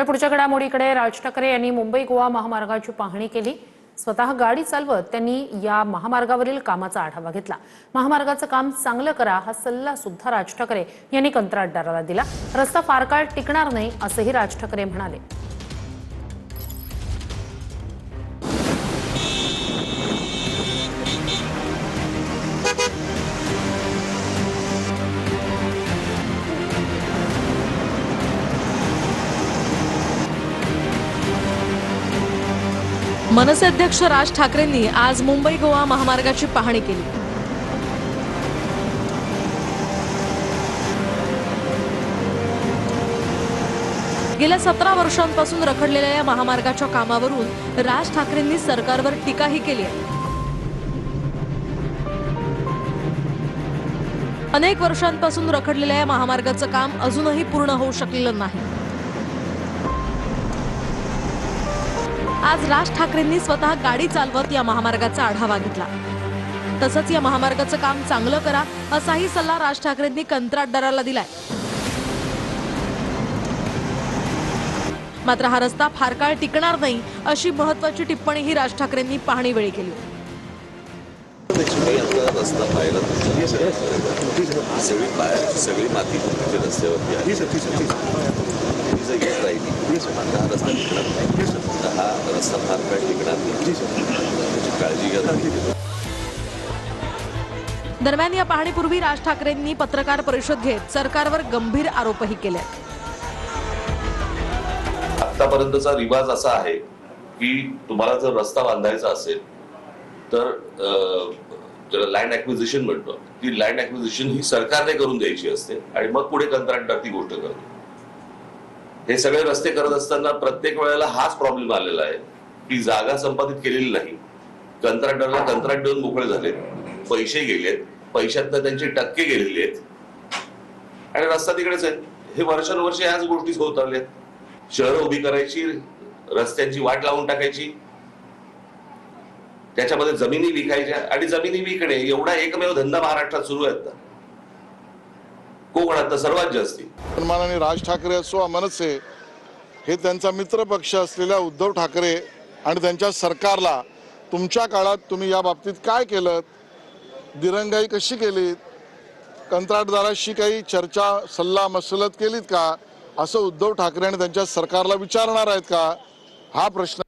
पुढच्या घडामोडीकडे राज ठाकरे यांनी मुंबई गोवा महामार्गाची पाहणी केली। स्वतः गाडी चालवत त्यांनी या महामार्गावरील कामाचा आढावा घेतला। महामार्गाचं काम चांगलं करा हा सल्ला सुद्धा राज ठाकरे यांनी कंत्राटदाराला दिला। रस्ता फार काळ टिकणार नाही असंही राज ठाकरे म्हणाले। मनसे अध्यक्ष राज ठाकरेंनी आज मुंबई गोवा महामार्गाची पाहणी केली। गेल्या 17 वर्षांपासून रखडलेल्या या महामार्गाच्या कामावरून राज ठाकरेंनी सरकारवर टीकाही केली आहे। अनेक वर्षांपासून रखडलेल्या या महामार्गाचं काम अजूनही पूर्ण होऊ शकलेलं नाही। आज राज ठाकरेंनी स्वतः गाडी चालवत या महामार्गाचा आढावा घेतला। तसंच या महामार्गाचं काम चांगलं करा असाही सल्ला राज ठाकरेंनी कंत्राटदाराला दिलाय। मात्र हा रस्ता फार काळ टिकणार नाही अशी महत्त्वाची टिप्पणीही राज ठाकरेंनी पाहणीवेळी केली। रस्ता पाहिला सगळी माती रस्त्यावरती आहे। हा रस्ता फार काळ टिकणार नाही, काळजी घ्या। दरम्यान या पाहणीपूर्वी राज ठाकरेंनी पत्रकार परिषद घेत सरकारवर गंभीर आरोपही केले। आतापर्यंतचा रिवाज असा आहे की तुम्हाला जर रस्ता बांधायचा असेल तर ज्याला लँड ॲक्विजिशन म्हणतो, ती लँड ॲक्विजिशन ही सरकारने करून द्यायची असते आणि मग पुढे कंत्राटदार ती गोष्ट करतो। हे सगळे रस्ते करत असताना प्रत्येक वेळेला हाच प्रॉब्लेम आलेला आहे की जागा संपादित केलेली नाही, कंत्राटदाराला कंत्राट देऊन मोकळे झालेत, पैसे गेलेत, पैशातनं त्यांचे टक्के गेलेले आहेत आणि रस्ता तिकडेच आहे। हे वर्षानुवर्षे याच गोष्टी होत आल्यात। शहरं उभी करायची, रस्त्यांची वाट लावून टाकायची, त्याच्यामध्ये जमिनी विकायच्या आणि जमिनी विकणे एवढा एकमेव धंदा महाराष्ट्रात सुरू आहे। कोकणात तर सर्वात जास्ती। सन्माननीय राज ठाकरे असो मनसे हे त्यांचा मित्र पक्ष असलेल्या उद्धव ठाकरे आणि त्यांच्या सरकारला तुमच्या काळात तुम्ही या बाबतीत काय केलं, दिरंगाई कशी केलीत, कंत्राटदाराशी काही चर्चा सल्ला मसलत केलीत का, असं उद्धव ठाकरे आणि त्यांच्या सरकारला विचारणार आहेत का, हा प्रश्न